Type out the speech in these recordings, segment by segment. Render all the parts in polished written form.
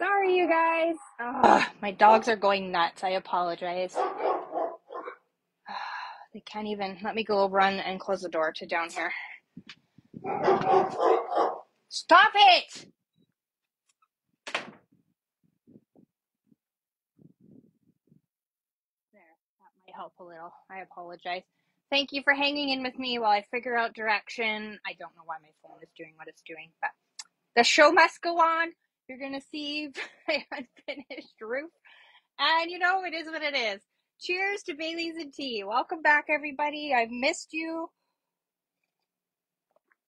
Sorry, you guys. My dogs are going nuts. I apologize. They can't even let me go run and close the door to down here. Stop it! There, that might help a little. I apologize. Thank you for hanging in with me while I figure out direction. I don't know why my phone is doing what it's doing, but the show must go on. You're going to see my unfinished roof. And you know, it is what it is. Cheers to Bailey's and tea. Welcome back, everybody. I've missed you.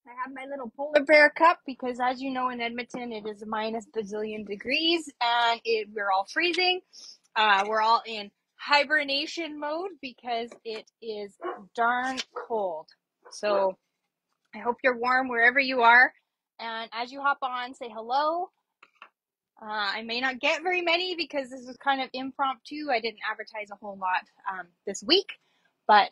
I have my little polar bear cup because, as you know, in Edmonton, it is minus bazillion degrees and we're all freezing. We're all in hibernation mode because it is darn cold. So I hope you're warm wherever you are. And as you hop on, say hello. I may not get very many because this is kind of impromptu. I didn't advertise a whole lot this week, but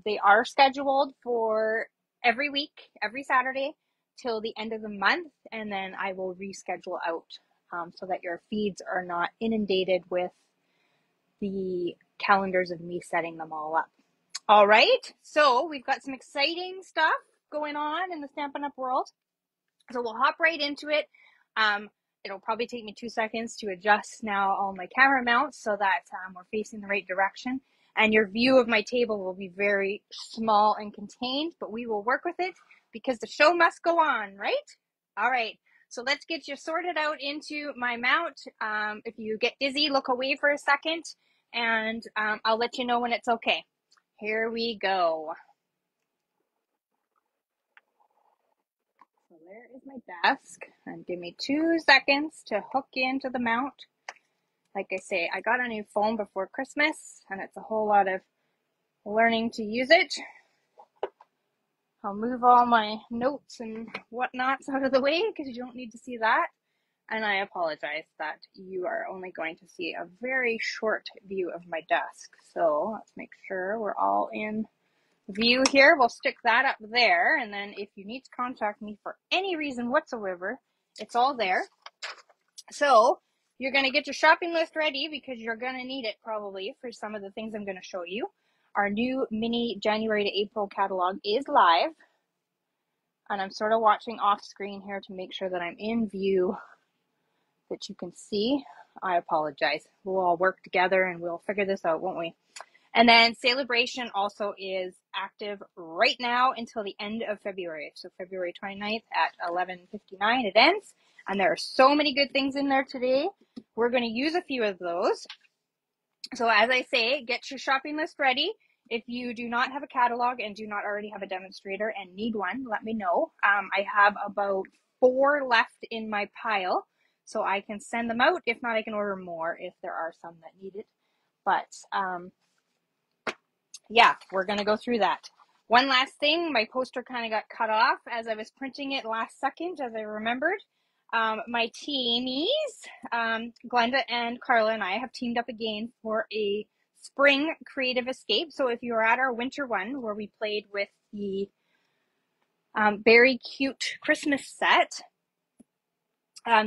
they are scheduled for every week, every Saturday till the end of the month, and then I will reschedule out so that your feeds are not inundated with the calendars of me setting them all up. All right, so we've got some exciting stuff going on in the Stampin' Up! World. So we'll hop right into it. It'll probably take me 2 seconds to adjust now all my camera mounts so that we're facing the right direction. And your view of my table will be very small and contained, but we will work with it because the show must go on, right? All right, so let's get you sorted out into my mount. If you get dizzy, look away for a second, and I'll let you know when it's okay. Here we go. So there is my desk, and give me 2 seconds to hook into the mount. Like I say, I got a new phone before Christmas, and it's a whole lot of learning to use it. I'll move all my notes and whatnots out of the way because you don't need to see that. And I apologize that you are only going to see a very short view of my desk. So let's make sure we're all in view here. We'll stick that up there, and then if you need to contact me for any reason whatsoever, it's all there. So you're going to get your shopping list ready because you're going to need it probably for some of the things I'm going to show you. Our new mini January to April catalog is live, and I'm sort of watching off screen here to make sure that I'm in view that you can see. I apologize. We'll all work together and we'll figure this out, won't we? And then Sale-a-Bration also is active right now until the end of February. So February 29th at 11:59 it ends. And there are so many good things in there today. We're going to use a few of those. So as I say, get your shopping list ready. If you do not have a catalog and do not already have a demonstrator and need one, let me know. I have about 4 left in my pile, so I can send them out. If not, I can order more if there are some that need it. But yeah, we're going to go through that. One last thing, my poster kind of got cut off as I was printing it last second, as I remembered. My teamies, Glenda and Carla and I have teamed up again for a spring creative escape. So if you were at our winter one where we played with the very cute Christmas set,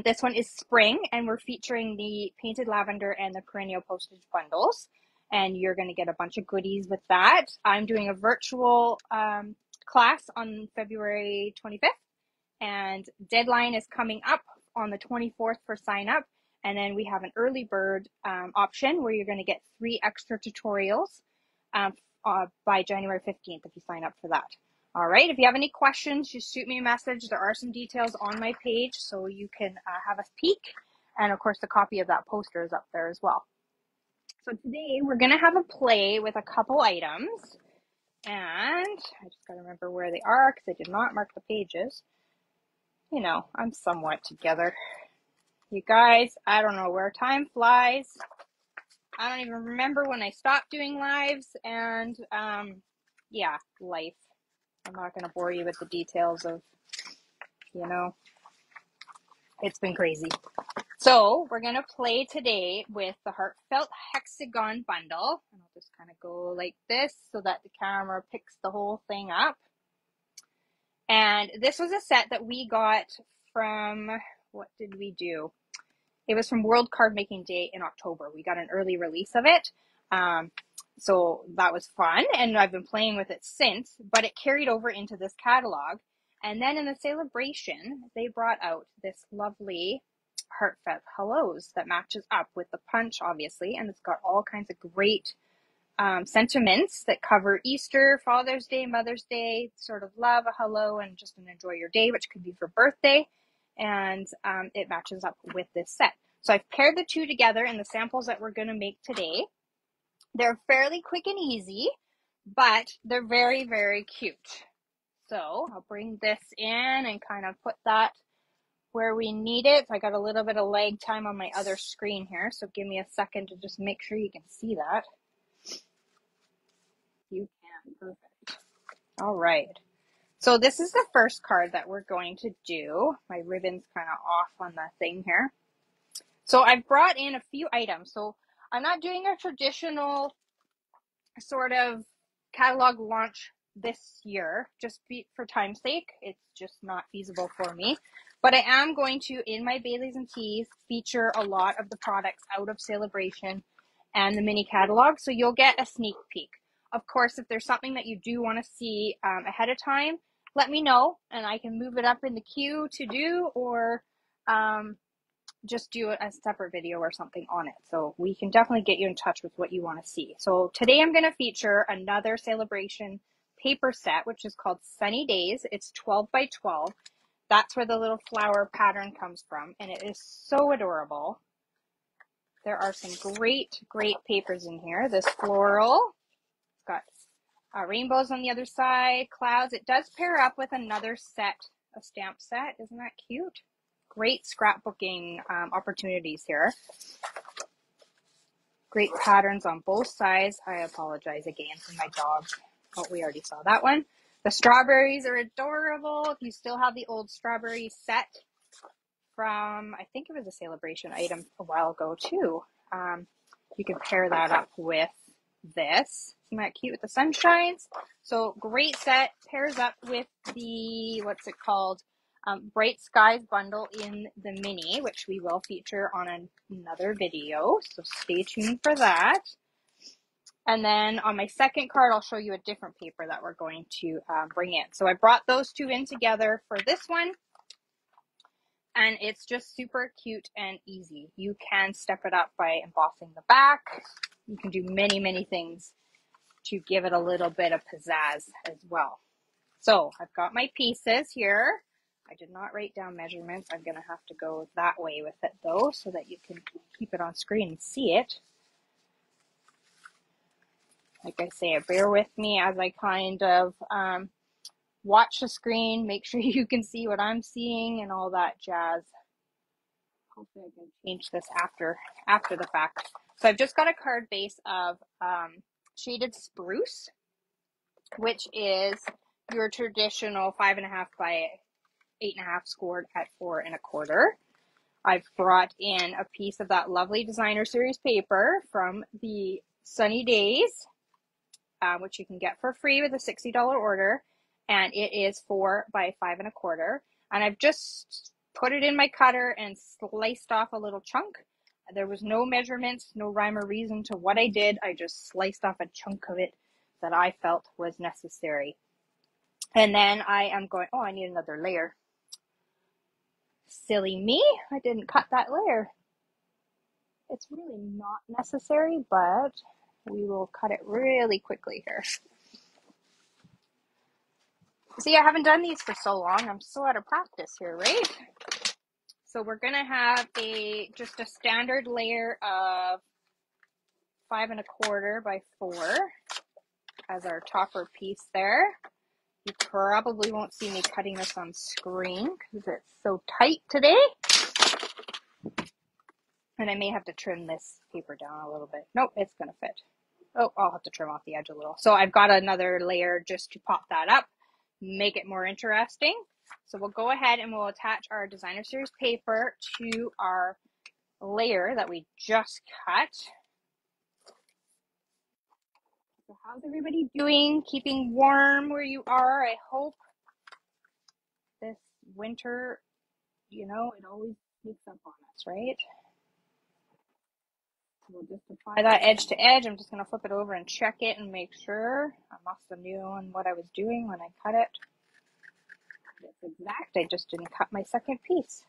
this one is spring, and we're featuring the painted lavender and the perennial postage bundles. And you're going to get a bunch of goodies with that. I'm doing a virtual class on February 25th, and deadline is coming up on the 24th for sign up. And then we have an early bird option where you're going to get 3 extra tutorials by January 15th if you sign up for that. All right, if you have any questions, just shoot me a message. There are some details on my page so you can have a peek. And of course, the copy of that poster is up there as well. So today we're going to have a play with a couple items. And I just got to remember where they are because I did not mark the pages. You know, I'm somewhat together. You guys, I don't know where time flies. I don't even remember when I stopped doing lives. And yeah, life. I'm not going to bore you with the details of, you know, it's been crazy. So we're going to play today with the Heartfelt Hexagon Bundle. And I'll just kind of go like this so that the camera picks the whole thing up. And this was a set that we got from, what did we do? It was from World Card Making Day in October. We got an early release of it. So that was fun, and I've been playing with it since, but it carried over into this catalog. And then in the Sale-a-Bration, they brought out this lovely Heartfelt Hellos that matches up with the punch, obviously, and it's got all kinds of great sentiments that cover Easter, Father's Day, Mother's Day, sort of love, a hello, and just an enjoy your day, which could be for birthday. And it matches up with this set. So I've paired the two together in the samples that we're going to make today. They're fairly quick and easy, but they're very, very cute. So I'll bring this in and kind of put that where we need it. I got a little bit of lag time on my other screen here, so give me a second to just make sure you can see that. You can, perfect. All right. So this is the first card that we're going to do. My ribbon's kind of off on the thing here. So I've brought in a few items. So I'm not doing a traditional sort of catalog launch this year, just for time's sake. It's just not feasible for me. But I am going to, in my Baileys and Teas, feature a lot of the products out of Sale-a-Bration and the mini catalog, so you'll get a sneak peek. Of course, if there's something that you do want to see ahead of time, let me know, and I can move it up in the queue to do, or just do a separate video or something on it. So we can definitely get you in touch with what you want to see. So today I'm going to feature another Sale-a-Bration paper set, which is called Sunny Days. It's 12 by 12. That's where the little flower pattern comes from, and it is so adorable. There are some great, great papers in here. This floral, it's got rainbows on the other side, clouds. It does pair up with another set, a stamp set. Isn't that cute? Great scrapbooking opportunities here. Great patterns on both sides. I apologize again for my dog. Oh, we already saw that one. The strawberries are adorable. If you still have the old strawberry set from, I think it was a Sale-a-Bration item a while ago too. You can pair that up with this. Isn't that cute with the sunshines? So great set. Pairs up with the, what's it called? Bright Skies bundle in the mini, which we will feature on another video. So stay tuned for that. And then on my second card, I'll show you a different paper that we're going to bring in. So I brought those two in together for this one. And it's just super cute and easy. You can step it up by embossing the back. You can do many, many things to give it a little bit of pizzazz as well. So I've got my pieces here. I did not write down measurements. I'm going to have to go that way with it though, so that you can keep it on screen and see it. Like I say, bear with me as I kind of watch the screen, make sure you can see what I'm seeing and all that jazz. Hopefully I can change this after the fact. So I've just got a card base of shaded spruce, which is your traditional 5.5 by 8.5 scored at 4 1/4. I've brought in a piece of that lovely designer series paper from the Sunny Days, which you can get for free with a $60 order, and it is 4 by 5 1/4. And I've just put it in my cutter and sliced off a little chunk. There was no measurements, no rhyme or reason to what I did. I just sliced off a chunk of it that I felt was necessary. And then I am going, oh, I need another layer. Silly me, I didn't cut that layer. It's really not necessary, but we will cut it really quickly here. See, I haven't done these for so long. I'm so out of practice here, right? So we're going to have just a standard layer of 5 1/4 by 4 as our topper piece there. You probably won't see me cutting this on screen because it's so tight today. And I may have to trim this paper down a little bit. Nope, it's going to fit. Oh, I'll have to trim off the edge a little. So I've got another layer just to pop that up, make it more interesting. So we'll go ahead and we'll attach our designer series paper to our layer that we just cut. So how's everybody doing? Keeping warm where you are? I hope this winter, you know, it always sneaks up on us, right? We'll just apply that edge to edge. I'm just going to flip it over and check it and make sure. I must have known what I was doing when I cut it. It's exact. I just didn't cut my second piece.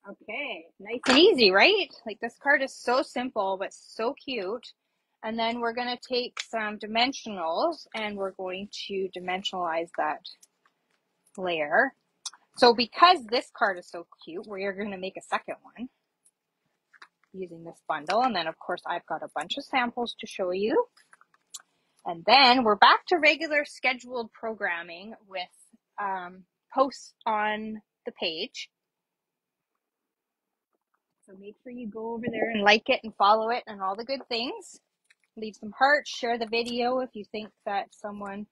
Okay, nice and easy, right? Like this card is so simple, but so cute. And then we're going to take some dimensionals and we're going to dimensionalize that layer. So because this card is so cute, we are going to make a second one using this bundle. And then of course I've got a bunch of samples to show you. And then we're back to regular scheduled programming with posts on the page. So make sure you go over there and like it and follow it and all the good things. Leave some hearts, share the video if you think that someone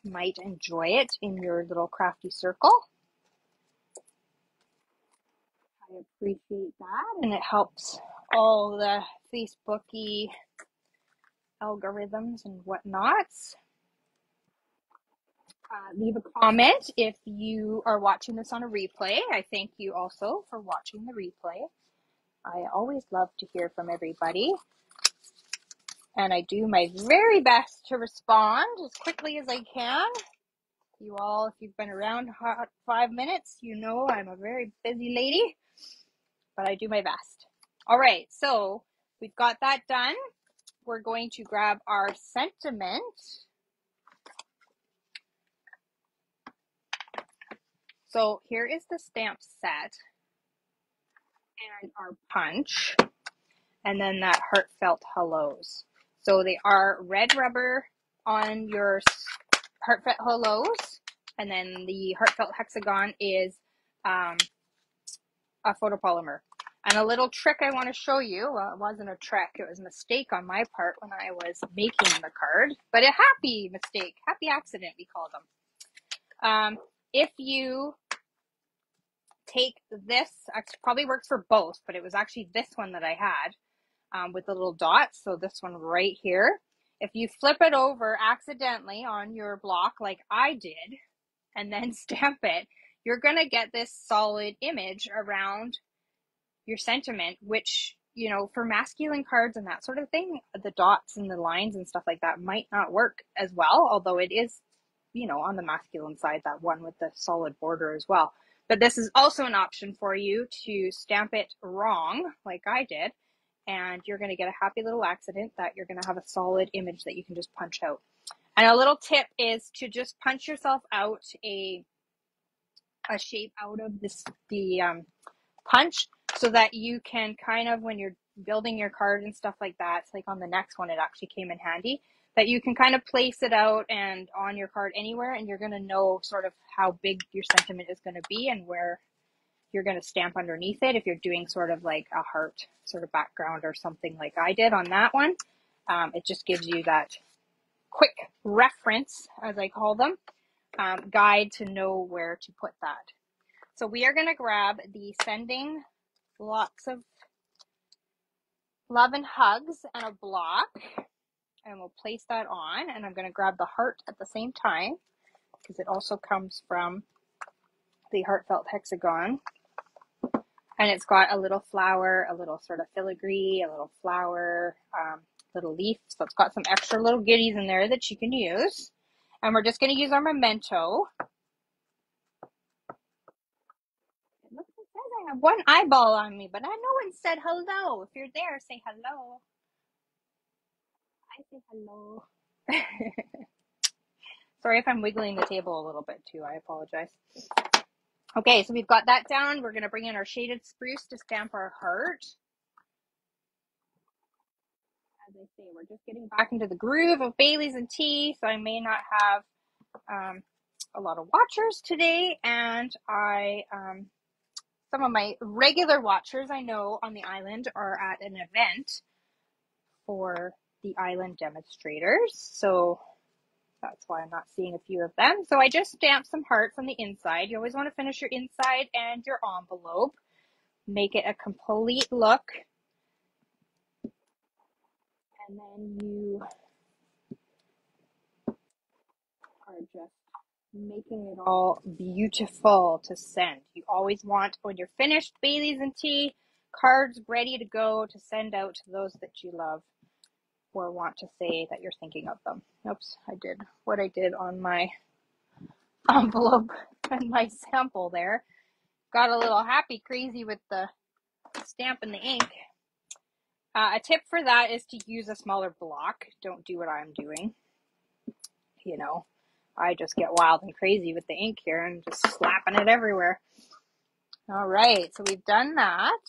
might enjoy it in your little crafty circle. I appreciate that, and it helps all the Facebooky algorithms and whatnots. Leave a comment if you are watching this on a replay. I thank you also for watching the replay. I always love to hear from everybody, and I do my very best to respond as quickly as I can. You all, if you've been around 5 minutes, you know I'm a very busy lady, but I do my best. All right, so we've got that done. We're going to grab our sentiment. So here is the stamp set and our punch, and then that Heartfelt Hellos. So they are red rubber on your Heartfelt Hellos, and then the Heartfelt Hexagon is a photopolymer. And a little trick I want to show you, well, it wasn't a trick, it was a mistake on my part when I was making the card, but a happy mistake, happy accident we call them. If you take this, actually probably works for both, but it was actually this one that I had with the little dots, so this one right here. If you flip it over accidentally on your block like I did, and then stamp it, you're going to get this solid image around your sentiment, which, you know, for masculine cards and that sort of thing, the dots and the lines and stuff like that might not work as well, although it is, you know, on the masculine side, that one with the solid border as well. But this is also an option for you to stamp it wrong, like I did, and you're going to get a happy little accident that you're going to have a solid image that you can just punch out. And a little tip is to just punch yourself out a shape out of the punch, so that you can kind of, when you're building your card and stuff like that, it's like on the next one, it actually came in handy, that you can kind of place it out and on your card anywhere, and you're going to know sort of how big your sentiment is going to be and where you're going to stamp underneath it if you're doing sort of like a heart sort of background or something like I did on that one. It just gives you that quick reference, as I call them, guide to know where to put that. So we are going to grab the Sending Lots of Love and Hugs and a block, and we'll place that on, and I'm going to grab the heart at the same time because it also comes from the Heartfelt Hexagon, and it's got a little flower, a little sort of filigree, a little flower, little leaf, so it's got some extra little goodies in there that you can use. And we're just going to use our memento. It looks like it says I have one eyeball on me, but no one said hello. If you're there, say hello. I say hello. Sorry if I'm wiggling the table a little bit too. I apologize. Okay, so we've got that down. We're going to bring in our shaded spruce to stamp our heart. As I say, we're just getting back into the groove of Baileys and tea, so I may not have a lot of watchers today, and some of my regular watchers I know on the island are at an event for the island demonstrators, so that's why I'm not seeing a few of them. So I just stamped some hearts on the inside. You always want to finish your inside and your envelope. Make it a complete look. And then you are just making it all beautiful to send. You always want, when you're finished Baileys and tea, cards ready to go to send out to those that you love or want to say that you're thinking of them. Oops, I did what I did on my envelope and my sample there. Got a little happy crazy with the stamp and the ink. A tip for that is to use a smaller block. Don't do what I'm doing. You know, I just get wild and crazy with the ink here and just slapping it everywhere. All right, so we've done that.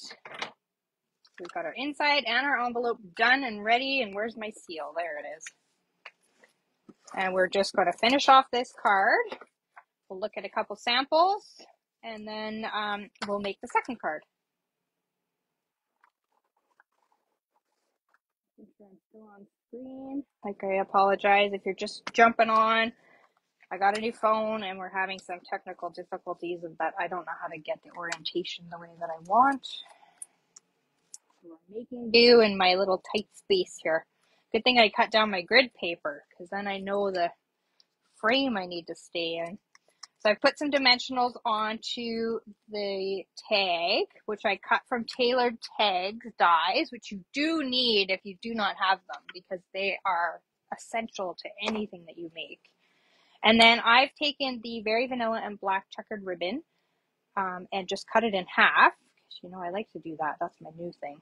We've got our inside and our envelope done and ready. And where's my seal? There it is. And we're just going to finish off this card. We'll look at a couple samples and then we'll make the second card. I'm still on screen. Like, I apologize if you're just jumping on. I got a new phone and we're having some technical difficulties of that. I don't know how to get the orientation the way that I want. So I'm making do in my little tight space here. Good thing I cut down my grid paper because then I know the frame I need to stay in. So I put some dimensionals onto the tag, which I cut from Tailored Tags dies, which you do need if you do not have them because they are essential to anything that you make. And then I've taken the Very Vanilla and Black Checkered Ribbon and just cut it in half. You know, I like to do that. That's my new thing.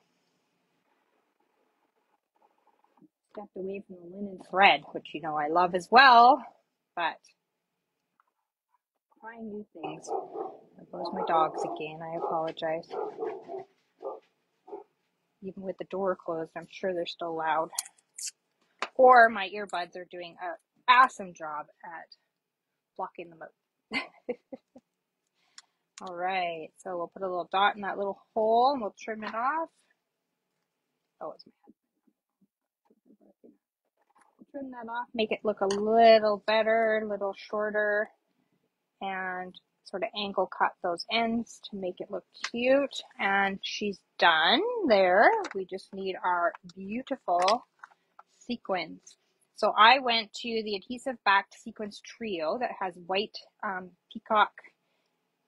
Stepped away from the linen thread, which, you know, I love as well, but trying new things. There goes my dogs again. I apologize. Even with the door closed, I'm sure they're still loud. Or my earbuds are doing an awesome job at blocking them out. All right, so we'll put a little dot in that little hole and we'll trim it off. Oh, it's my head. Trim that off, make it look a little better, a little shorter, and sort of angle cut those ends to make it look cute. And she's done there. We just need our beautiful sequins. So I went to the adhesive backed sequins trio that has white peacock,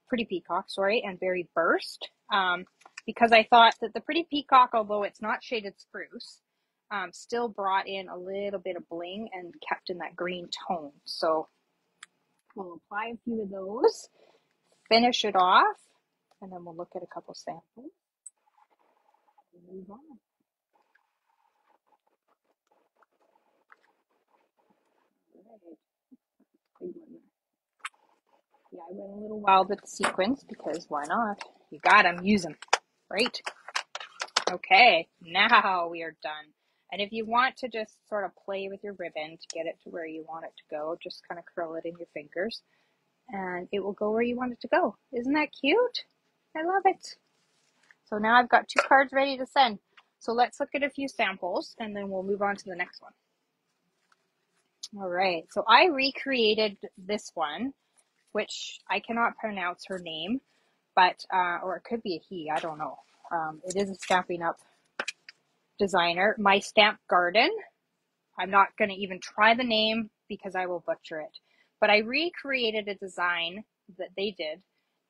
pretty peacock, sorry, and berry burst. Because I thought that the pretty peacock, although it's not shaded spruce, still brought in a little bit of bling and kept in that green tone. So we'll apply a few of those, finish it off, and then we'll look at a couple samples and move on. Right. Yeah, I went a little wild with the sequins because why not? You got them, use them, right? Okay, now we are done. And if you want to just sort of play with your ribbon to get it to where you want it to go, just kind of curl it in your fingers and it will go where you want it to go. Isn't that cute? I love it. So now I've got 2 cards ready to send. So let's look at a few samples and then we'll move on to the next one. All right, so I recreated this one, which I cannot pronounce her name, but, or it could be a he, I don't know. It is a Stampin' Up designer, My Stamp Garden. I'm not going to even try the name because I will butcher it. But I recreated a design that they did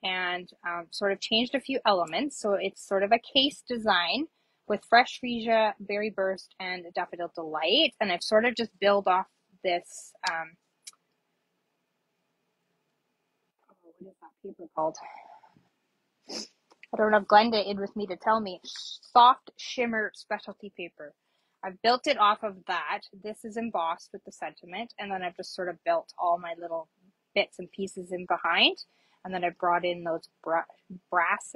and sort of changed a few elements. So it's sort of a case design with fresh freesia, berry burst, and daffodil delight. And I've sort of just built off this, what is that paper called? I don't have Glenda in with me to tell me. Soft shimmer specialty paper. I've built it off of that. This is embossed with the sentiment, and then I've just sort of built all my little bits and pieces in behind, and then I brought in those brass,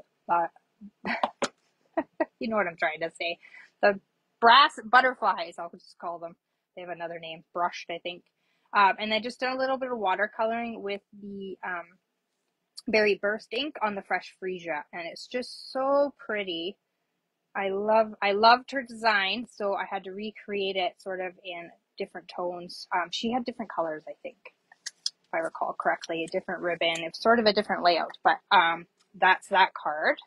you know what I'm trying to say, the brass butterflies, I'll just call them. They have another name, brushed, I think. And I just did a little bit of watercoloring with the berry burst ink on the fresh freesia, and it's just so pretty. I loved her design, so I had to recreate it sort of in different tones. She had different colors, I think, if I recall correctly, a different ribbon. It's sort of a different layout, but that's that card.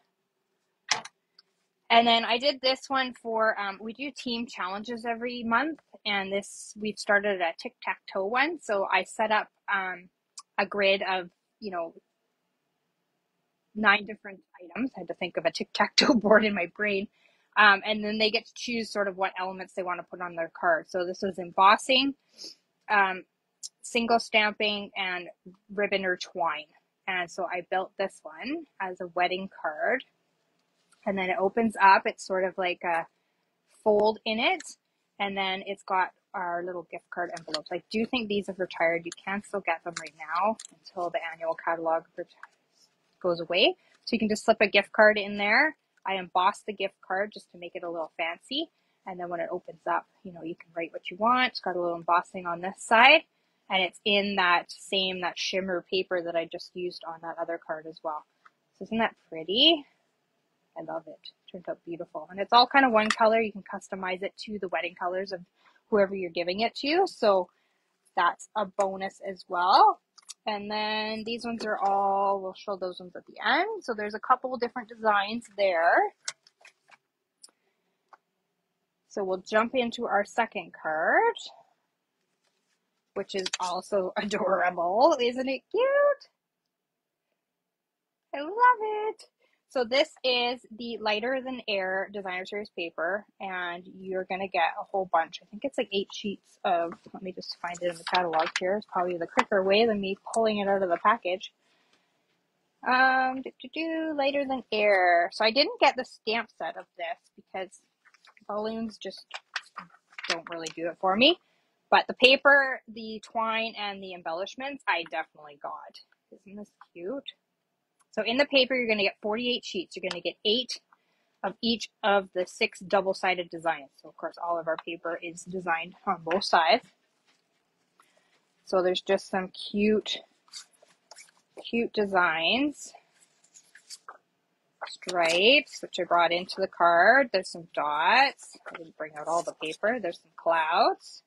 And then I did this one for, we do team challenges every month, and we've started a tic-tac-toe one. So I set up a grid of, you know, 9 different items. I had to think of a tic-tac-toe board in my brain. And then they get to choose sort of what elements they want to put on their card. So this was embossing, single stamping, and ribbon or twine. And so I built this one as a wedding card. And then it opens up. It's sort of like a fold in it. And then it's got our little gift card envelopes. I do think these have retired. You can still get them right now until the annual catalog goes away. So you can just slip a gift card in there. I embossed the gift card just to make it a little fancy. And then when it opens up, you know, you can write what you want. It's got a little embossing on this side. And it's in that shimmer paper that I just used on that other card as well. So isn't that pretty? I love it. It turned out beautiful. And it's all kind of one color. You can customize it to the wedding colors of whoever you're giving it to. So that's a bonus as well. And then these ones are all, we'll show those ones at the end. So there's a couple different designs there. So we'll jump into our second card, which is also adorable. Isn't it cute? I love it. So this is the Lighter Than Air Designer Series paper, and you're going to get a whole bunch. I think it's like 8 sheets of, let me just find it in the catalog here. It's probably the quicker way than me pulling it out of the package. Lighter Than Air. So I didn't get the stamp set of this because balloons just don't really do it for me. But the paper, the twine, and the embellishments, I definitely got. Isn't this cute? So in the paper, you're going to get 48 sheets. You're going to get 8 of each of the 6 double-sided designs. So, of course, all of our paper is designed on both sides. So there's just some cute designs. Stripes, which I brought into the card. There's some dots. I didn't bring out all the paper. There's some clouds.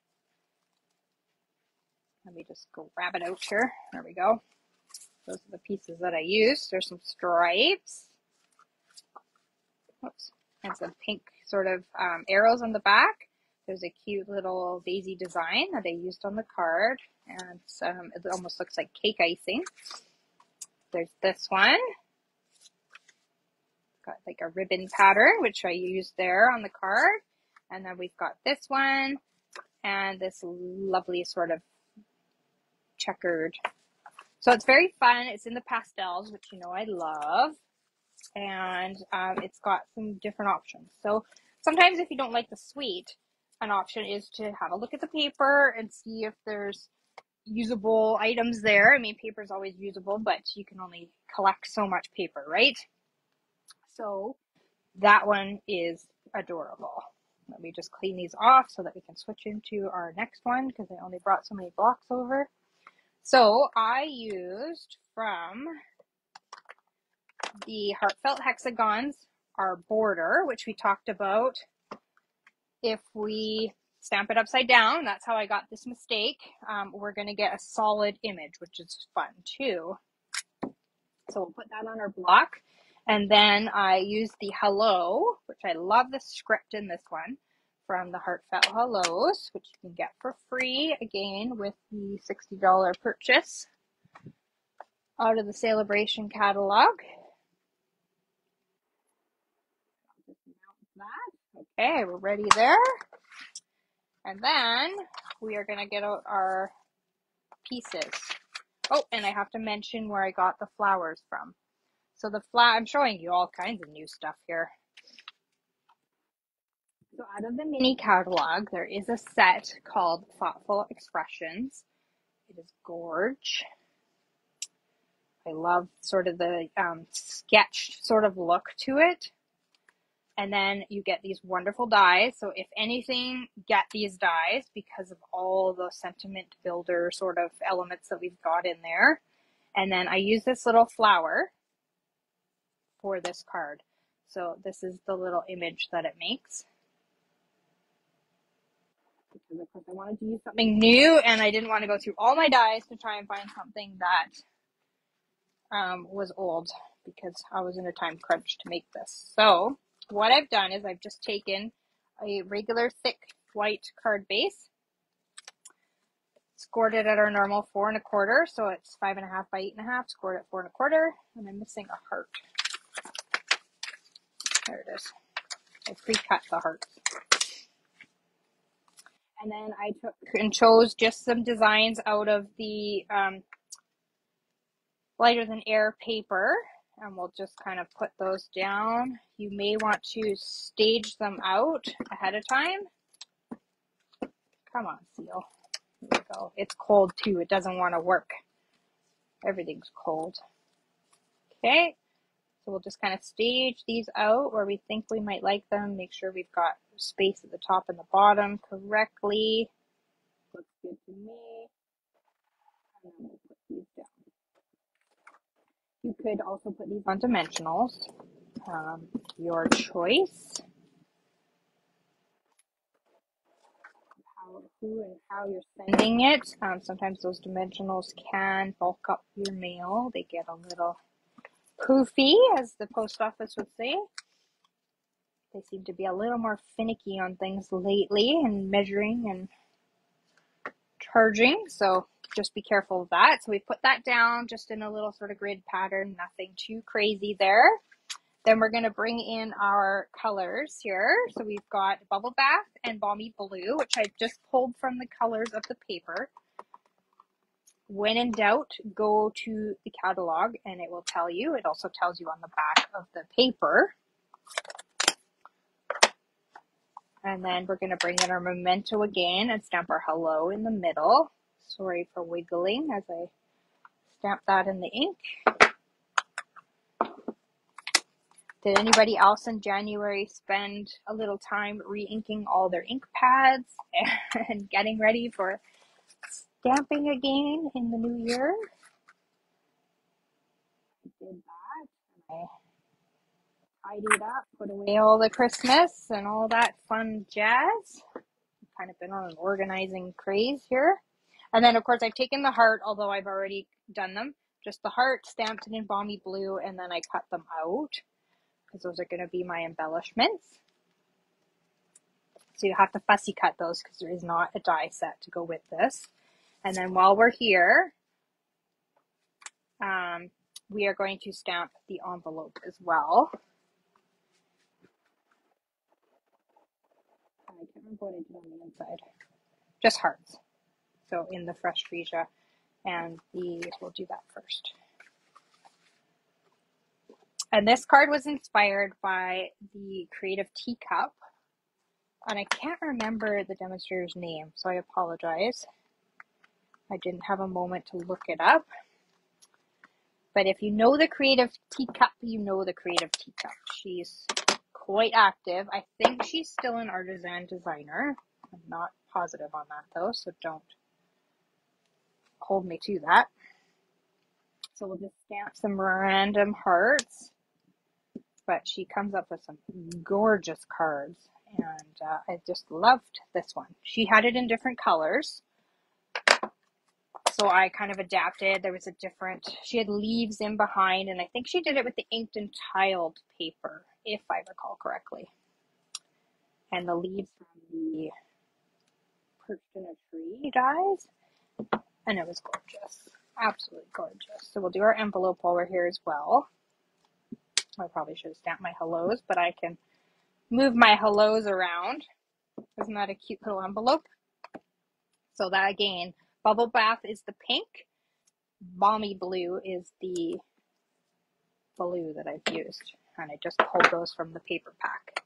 Let me just go grab it out here. There we go. Those are the pieces that I used. There's some stripes. Oops. And some pink sort of arrows on the back. There's a cute little daisy design that I used on the card. And it almost looks like cake icing. There's this one. Got like a ribbon pattern, which I used there on the card. And then we've got this one. And this lovely sort of checkered. So it's very fun. It's in the pastels, which you know I love. And it's got some different options. So sometimes if you don't like the sweet, an option is to have a look at the paper and see if there's usable items there. I mean, paper is always usable, but you can only collect so much paper, right? So that one is adorable. Let me just clean these off so that we can switch into our next one because I only brought so many blocks over. So I used from the Heartfelt Hexagons, our border, which we talked about. If we stamp it upside down, that's how I got this mistake. We're going to get a solid image, which is fun too. So we'll put that on our block. And then I used the Hello, which I love the script in this one, from the Heartfelt Hellos, which you can get for free, again, with the $60 purchase out of the Sale-a-Bration catalog. Okay, we're ready there. And then we are going to get out our pieces. Oh, and I have to mention where I got the flowers from. So I'm showing you all kinds of new stuff here. So out of the mini catalog, there is a set called Thoughtful Expressions. It is gorge. I love sort of the sketch sort of look to it. And then you get these wonderful dies. So if anything, get these dies because of all the sentiment builder sort of elements that we've got in there. And then I use this little flower for this card. So this is the little image that it makes. Because of course I wanted to use something new and I didn't want to go through all my dies to try and find something that was old because I was in a time crunch to make this. So what I've done is I've just taken a regular thick white card base, Scored it at our normal 4 1/4, so it's 5.5 by 8.5. Scored at 4 1/4, and I'm missing a heart. There it is. I pre-cut the heart. And then I took and chose just some designs out of the lighter than air paper, and we'll just kind of put those down. You may want to stage them out ahead of time. Come on, Seal. Here we go. It's cold too. It doesn't want to work. Everything's cold. Okay. So we'll just kind of stage these out where we think we might like them. Make sure we've got space at the top and the bottom correctly. Looks good to me. And then we'll put these down. You could also put these on dimensionals. Your choice. Who and how you're sending it. Sometimes those dimensionals can bulk up your mail. They get a little poofy, as the post office would say. They seem to be a little more finicky on things lately and measuring and charging, so just be careful of that. So we put that down just in a little sort of grid pattern, nothing too crazy there. Then we're going to bring in our colors here. So we've got Bubble Bath and Balmy Blue, which I've just pulled from the colors of the paper. When in doubt, go to the catalog and it will tell you. It also tells you on the back of the paper. And then we're going to bring in our memento again and stamp our hello in the middle. Sorry for wiggling as I stamp that in the ink. Did anybody else in January spend a little time re-inking all their ink pads and getting ready for stamping again in the new year? I did that. I tidied up, put away all the Christmas and all that fun jazz. I've kind of been on an organizing craze here. And then, of course, I've taken the heart, although I've already done them. Just the heart, stamped it in Balmy Blue, and then I cut them out, because those are going to be my embellishments. So you have to fussy cut those because there is not a die set to go with this. And then while we're here, we are going to stamp the envelope as well. I can't remember what I did on the inside. Just hearts. So in the fresh freesia, and these, we'll do that first. And this card was inspired by the Creative Teacup. And I can't remember the demonstrator's name, so I apologize. I didn't have a moment to look it up. But if you know the Creative Teacup, you know the Creative Teacup. She's quite active. I think she's still an artisan designer. I'm not positive on that though, so don't hold me to that. So we'll just stamp some random hearts. But she comes up with some gorgeous cards, and I just loved this one. She had it in different colors, so I kind of adapted. There was a different, she had leaves in behind, and I think she did it with the inked and tiled paper, if I recall correctly. And the leaves from the Perched in a Tree dies, and it was gorgeous, absolutely gorgeous. So we'll do our envelope while we're here as well. I probably should have stamped my hellos, but I can move my hellos around. Isn't that a cute little envelope? So that again, Bubble Bath is the pink, Balmy Blue is the blue that I've used, and I just pulled those from the paper pack.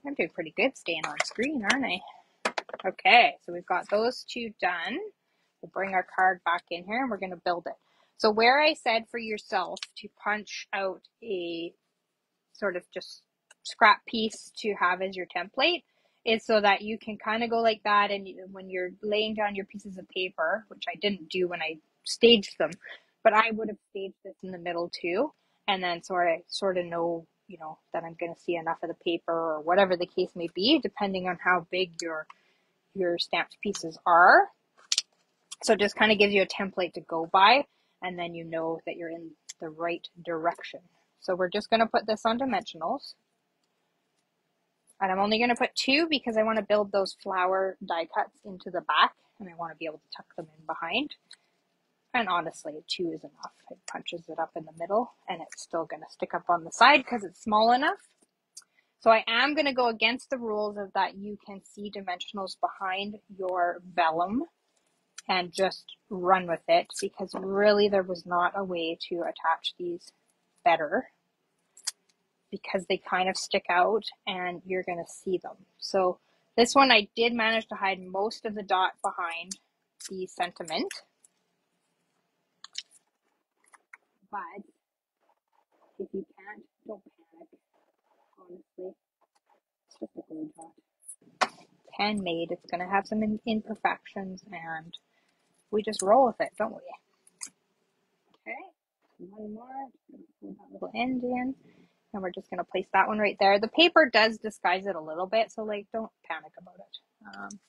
I'm doing pretty good staying on screen, aren't I? Okay, so we've got those two done. We'll bring our card back in here and we're going to build it. So where I said for yourself to punch out a sort of just scrap piece to have as your template is so that you can kind of go like that, and when you're laying down your pieces of paper, which I didn't do when I staged them, but I would have staged this in the middle too, and then so I sort of know, you know, that I'm going to see enough of the paper or whatever the case may be, depending on how big your stamped pieces are. So it just kind of gives you a template to go by, and then you know that you're in the right direction. So we're just going to put this on dimensionals. And I'm only going to put 2 because I want to build those flower die cuts into the back and I want to be able to tuck them in behind. And honestly, 2 is enough. It punches it up in the middle, and it's still going to stick up on the side because it's small enough. So I am going to go against the rules of that you can see dimensionals behind your vellum and just run with it, because really there was not a way to attach these better, because they kind of stick out and you're going to see them. So this one I did manage to hide most of the dot behind the sentiment, but if you can't, don't panic. Honestly, it's just a glue dot. It's handmade. It's going to have some imperfections, and we just roll with it, don't we? Okay, one more. Pull that little end in, and we're just going to place that one right there. The paper does disguise it a little bit, so like, don't panic about it.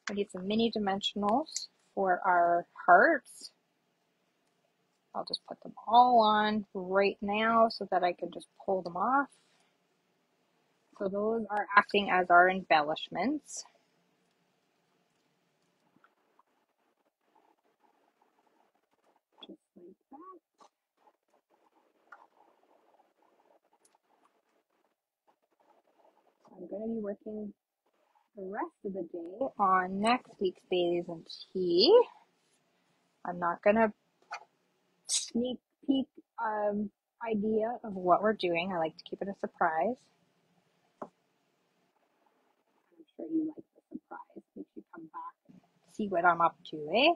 We need some mini dimensionals for our hearts. I'll just put them all on right now so that I can just pull them off. So those are acting as our embellishments. Just like that. I'm going to be working the rest of the day on next week's Baileys and Tea. I'm not going to sneak peek idea of what we're doing. I like to keep it a surprise. I'm sure you like the surprise. Makes you come back and see what I'm up to, eh?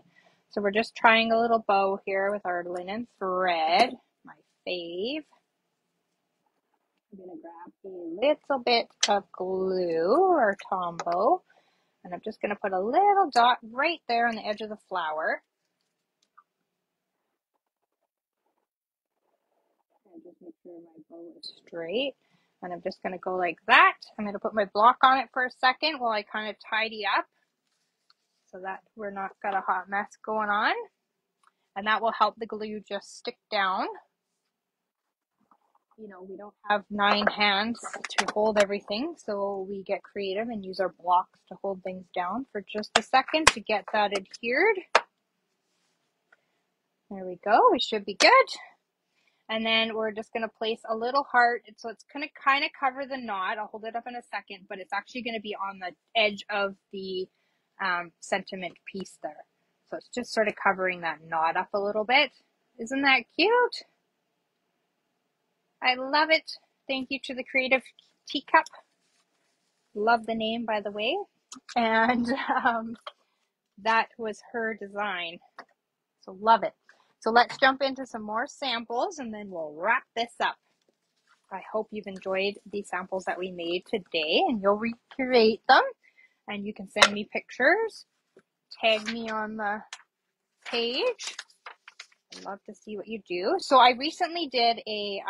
So we're just trying a little bow here with our linen thread, my fave. I'm going to grab a little bit of glue or Tombow, and I'm just going to put a little dot right there on the edge of the flower. And just make sure my bow is straight. And I'm just going to go like that. I'm going to put my block on it for a second while I kind of tidy up so that we're not got a hot mess going on. And that will help the glue just stick down. You know, we don't have 9 hands to hold everything, so we get creative and use our blocks to hold things down for just a second to get that adhered. There we go. We should be good. And then we're just going to place a little heart. So it's going to kind of cover the knot. I'll hold it up in a second, but it's actually going to be on the edge of the sentiment piece there. So it's just sort of covering that knot up a little bit. Isn't that cute? I love it. Thank you to the Creative Teacup. Love the name, by the way. And that was her design. So love it. So let's jump into some more samples and then we'll wrap this up. I hope you've enjoyed the samples that we made today, and you'll recreate them. And you can send me pictures. Tag me on the page. I'd love to see what you do. So I recently did a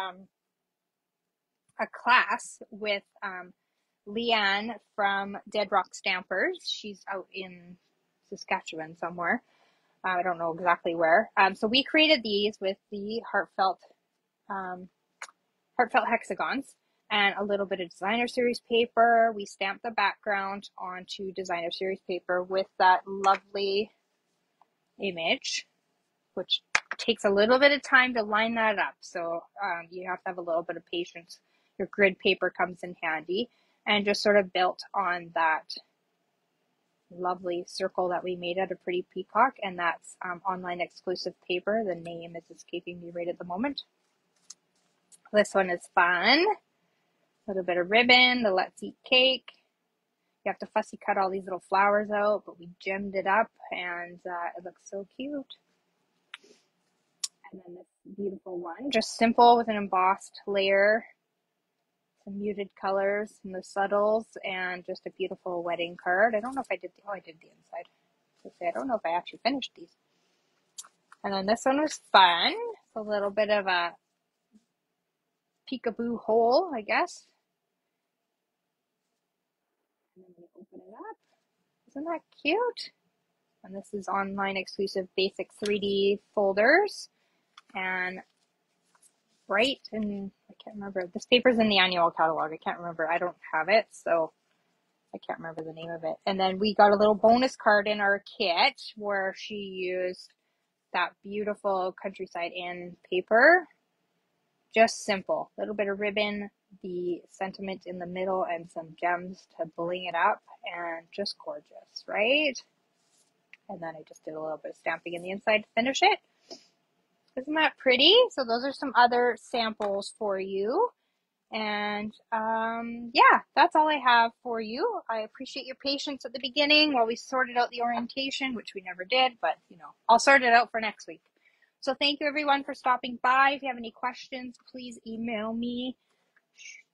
class with Leanne from Dead Rock Stampers. She's out in Saskatchewan somewhere. I don't know exactly where. So we created these with the Heartfelt Hexagons and a little bit of designer series paper. We stamped the background onto designer series paper with that lovely image, which takes a little bit of time to line that up. So you have to have a little bit of patience. Your grid paper comes in handy, and just sort of built on that lovely circle that we made out of Pretty Peacock, and that's online exclusive paper. The name is escaping me right at the moment. This one is fun. A little bit of ribbon, the Let's Eat cake. You have to fussy cut all these little flowers out, but we gemmed it up, and it looks so cute. And then this beautiful one, just simple with an embossed layer, some muted colors and the subtles, and just a beautiful wedding card. I don't know if I did I did the inside. I don't know if I actually finished these. And then this one was fun. It's a little bit of a peekaboo hole, I guess. And then we open it up. Isn't that cute? And this is online exclusive basic 3D folders. And bright, and I can't remember. This paper's in the annual catalog. I can't remember. I don't have it, so I can't remember the name of it. And then we got a little bonus card in our kit where she used that beautiful Countryside Inn paper. Just simple. A little bit of ribbon, the sentiment in the middle, and some gems to bling it up, and just gorgeous, right? And then I just did a little bit of stamping in the inside to finish it. Isn't that pretty? So those are some other samples for you. And yeah, that's all I have for you. I appreciate your patience at the beginning while we sorted out the orientation, which we never did, but you know, I'll sort it out for next week. So thank you everyone for stopping by. If you have any questions, please email me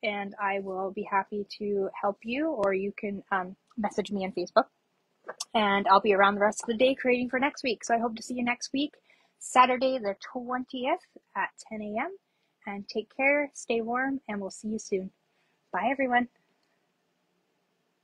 and I will be happy to help you, or you can message me on Facebook. And I'll be around the rest of the day creating for next week. So I hope to see you next week, Saturday the 20th at 10 a.m. And take care, stay warm, and we'll see you soon. Bye, everyone.